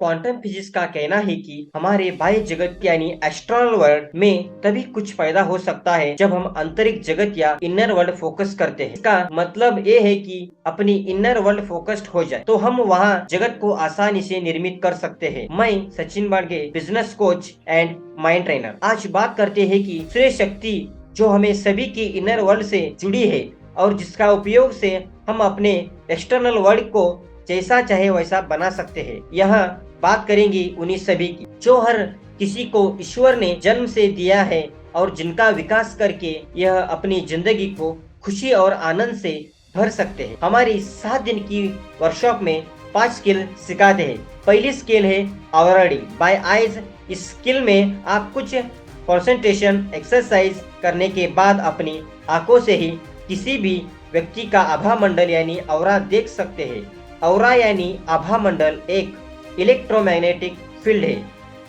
Quantum physics का कहना है कि हमारे बाह्य जगत यानी एस्ट्रनल वर्ल्ड में तभी कुछ पैदा हो सकता है जब हम अंतरिक्ष जगत या इनर वर्ल्ड फोकस करते हैं। इसका मतलब ये है कि अपनी इनर वर्ल्ड फोकस्ड हो जाए तो हम वहाँ जगत को आसानी से निर्मित कर सकते हैं। मैं Sachin Bange, business coach and mind trainer. आज बात करते हैं कि श्रेष्ठ शक्ति जो हमें सभी की इनर वर्ल्ड से जुड़ी है और जिसका उपयोग से हम अपने एक्सटर्नल वर्ल्ड को जैसा चाहे वैसा बना सकते हैं। यहाँ बात करेंगे उन्हीं सभी की जो हर किसी को ईश्वर ने जन्म से दिया है और जिनका विकास करके यह अपनी जिंदगी को खुशी और आनंद से भर सकते हैं। हमारी 7 दिन की वर्कशॉप में 5 स्किल सिखाते हैं। पहली स्किल है ऑलरेडी बाय आइज। इस स्किल में आप कुछ कंसंट्रेशन एक्सरसाइज करने के बाद अपनी आंखों से ही किसी भी व्यक्ति का आभा मंडल यानी औरा देख सकते हैं। औरा यानी आभा मंडल एक इलेक्ट्रोमैग्नेटिक फील्ड है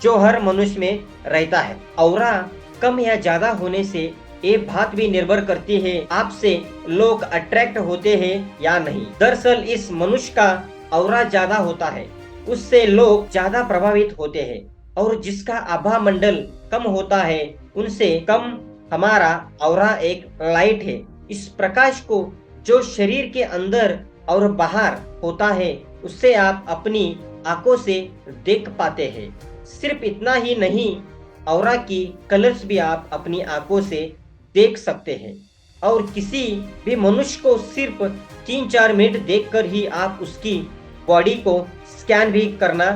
जो हर मनुष्य में रहता है। औरा कम या ज्यादा होने से ये बात भी निर्भर करती है आपसे लोग अट्रैक्ट होते हैं या नहीं। दरअसल इस मनुष्य का औरा ज्यादा होता है उससे लोग ज्यादा प्रभावित होते हैं और जिसका आभा मंडल कम होता है उनसे कम। हमारा औरा एक लाइट है। इस प्रकाश को जो शरीर के अंदर और बाहर होता है उससे आप अपनी आंखों से देख पाते हैं। सिर्फ इतना ही नहीं, औरा की कलर्स भी आप अपनी आंखों से देख सकते हैं और किसी भी मनुष्य को सिर्फ 3-4 मिनट देखकर ही आप उसकी बॉडी को स्कैन भी करना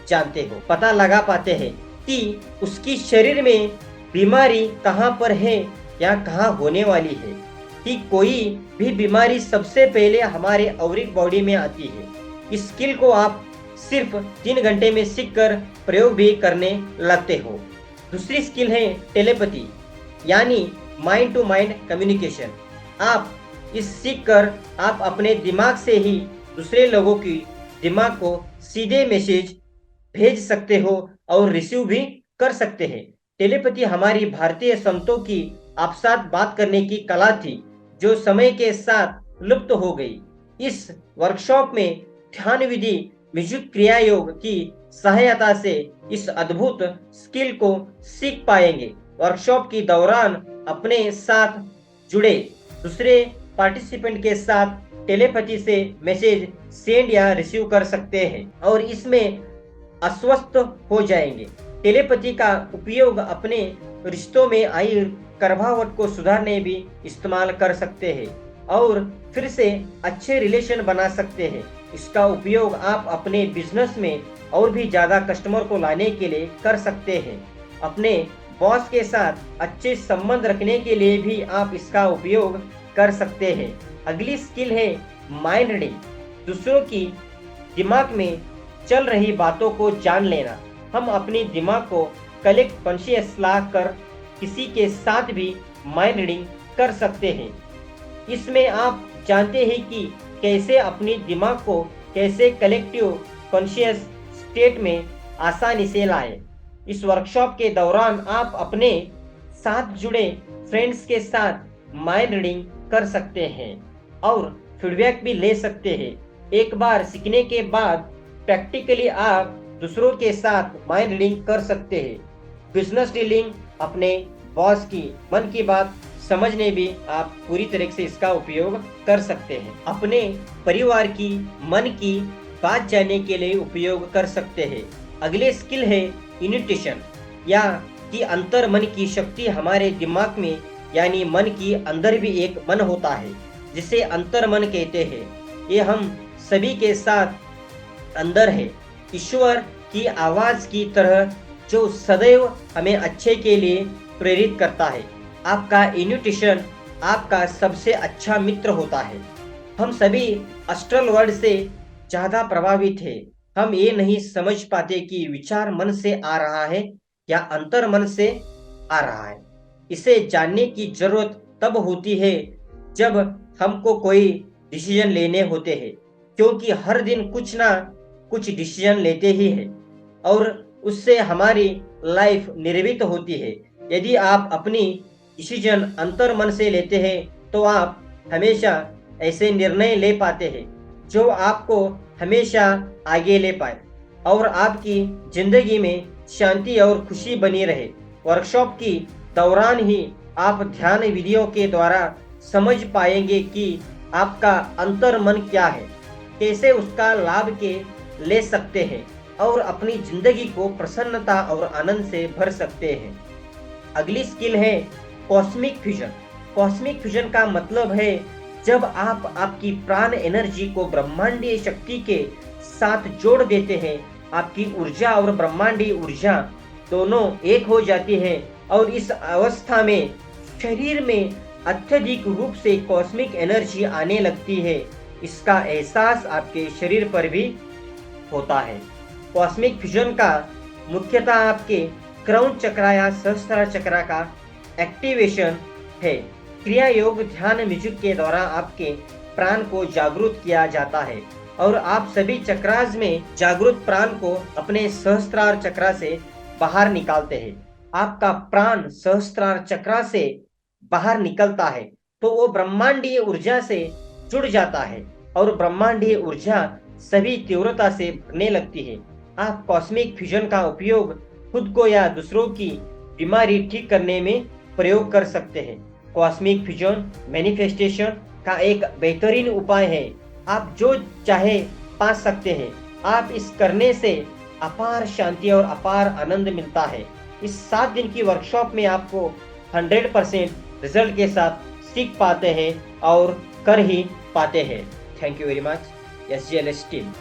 जानते हो, पता लगा पाते हैं कि उसकी शरीर में बीमारी कहाँ पर है या कहाँ होने वाली है। कि कोई भी बीमारी सबसे पहले हमारे औरिक बॉडी में आती है। इस स्किल को आप सिर्फ 3 घंटे में सीखकर प्रयोग भी करने लगते हो। दूसरी स्किल है टेलीपैथी यानी माइंड टू माइंड कम्युनिकेशन। आप इस सीखकर आप अपने दिमाग से ही दूसरे लोगों की दिमाग को सीधे मैसेज भेज सकते हो और रिसीव भी कर सकते हैं। टेलीपैथी हमारी भारतीय संतों की आपसात बात करने की कला थी जो समय के साथ लुप्त हो गई। इस वर्कशॉप में ध्यान विधि म्यूजिक क्रिया योग की सहायता से इस अद्भुत स्किल को सीख पाएंगे। वर्कशॉप के दौरान अपने साथ जुड़े दूसरे पार्टिसिपेंट के साथ टेलीपैथी से मैसेज सेंड या रिसीव कर सकते हैं और इसमें अस्वस्थ हो जाएंगे। टेलीपैथी का उपयोग अपने रिश्तों में आई करवाहट को सुधारने भी इस्तेमाल कर सकते हैं और फिर से अच्छे रिलेशन बना सकते हैं। इसका उपयोग आप अपने बिजनेस में और भी ज्यादा कस्टमर को लाने के लिए कर सकते हैं। अपने बॉस के साथ अच्छे संबंध रखने के लिए भी आप इसका उपयोग कर सकते हैं। अगली स्किल है माइंड रीडिंग। दूसरों की दिमाग में चल रही बातों को जान लेना। हम अपने दिमाग को कलेक्ट कॉन्शियस ला कर किसी के साथ भी माइंड रीडिंग कर सकते हैं। इसमें आप जानते हैं कि कैसे अपने दिमाग को कैसे कलेक्टिव कॉन्शियस स्टेट में आसानी से लाएं। इस वर्कशॉप के दौरान आप अपने साथ जुड़े फ्रेंड्स के साथ माइंड रीडिंग कर सकते हैं और फीडबैक भी ले सकते हैं। एक बार सीखने के बाद प्रैक्टिकली आप दूसरों के साथ माइंड रीडिंग कर सकते हैं। बिजनेस डीलिंग, अपने बॉस की मन की बात समझने भी आप पूरी तरह से इसका उपयोग कर सकते हैं। अपने परिवार की मन की बात जानने के लिए उपयोग कर सकते हैं। अगले स्किल है इन्यूट्यूशन या कि अंतर मन की शक्ति। हमारे दिमाग में यानी मन की अंदर भी एक मन होता है जिसे अंतर मन कहते हैं। ये हम सभी के साथ अंदर है। ईश्वर की आवाज की तरह जो सदैव हमें अच्छे के लिए प्रेरित करता है। आपका इन्यूट्यूशन आपका सबसे अच्छा मित्र होता है। हम सभी एस्ट्रल वर्ल्ड से ज्यादा प्रभावित है। हम ये नहीं समझ पाते कि विचार मन से आ रहा है या अंतर मन से आ रहा है। इसे जानने की जरूरत तब होती है जब हमको कोई डिसीजन लेने होते हैं, क्योंकि हर दिन कुछ ना कुछ डिसीजन लेते ही है और उससे हमारी लाइफ निर्मित होती है। यदि आप अपनी डिसीजन अंतर मन से लेते हैं तो आप हमेशा ऐसे निर्णय ले पाते हैं जो आपको हमेशा आगे ले पाए और आपकी जिंदगी में शांति और खुशी बनी रहे। वर्कशॉप की दौरान ही आप ध्यान विधियों के द्वारा समझ पाएंगे कि आपका अंतर मन क्या है, कैसे उसका लाभ के ले सकते हैं और अपनी जिंदगी को प्रसन्नता और आनंद से भर सकते हैं। अगली स्किल है कॉस्मिक फ्यूजन। कॉस्मिक फ्यूजन का मतलब है जब आप आपकी प्राण एनर्जी को ब्रह्मांडीय शक्ति के साथ जोड़ देते हैं, आपकी ऊर्जा और ब्रह्मांडीय ऊर्जा दोनों एक हो जाती है और इस अवस्था में शरीर में अत्यधिक रूप से कॉस्मिक एनर्जी आने लगती है। इसका एहसास आपके शरीर पर भी होता है। कॉस्मिक फ्यूजन का मुख्यतः आपके क्राउन चक्र या सहस्त्रार चक्र का एक्टिवेशन है। क्रिया योग ध्यान म्यूजिक के द्वारा आपके प्राण को जागरूक किया जाता है और आप सभी चक्रास में जागरूक प्राण को अपने सहस्त्रार चक्र से बाहर निकालते हैं। आपका प्राण सहस्त्रार चक्र से बाहर निकलता है तो वो ब्रह्मांडीय ऊर्जा से जुड़ जाता है और ब्रह्मांडीय ऊर्जा सभी तीव्रता से भरने लगती है। आप कॉस्मिक फ्यूजन का उपयोग खुद को या दूसरों की बीमारी ठीक करने में प्रयोग कर सकते हैं। कॉस्मिक फ्यूजन मैनिफेस्टेशन का एक बेहतरीन उपाय है। आप जो चाहे पा सकते हैं। आप इस करने से अपार शांति और अपार आनंद मिलता है। इस 7 दिन की वर्कशॉप में आपको 100% रिजल्ट के साथ सीख पाते हैं और कर ही पाते हैं। Thank you very much. SGLS team.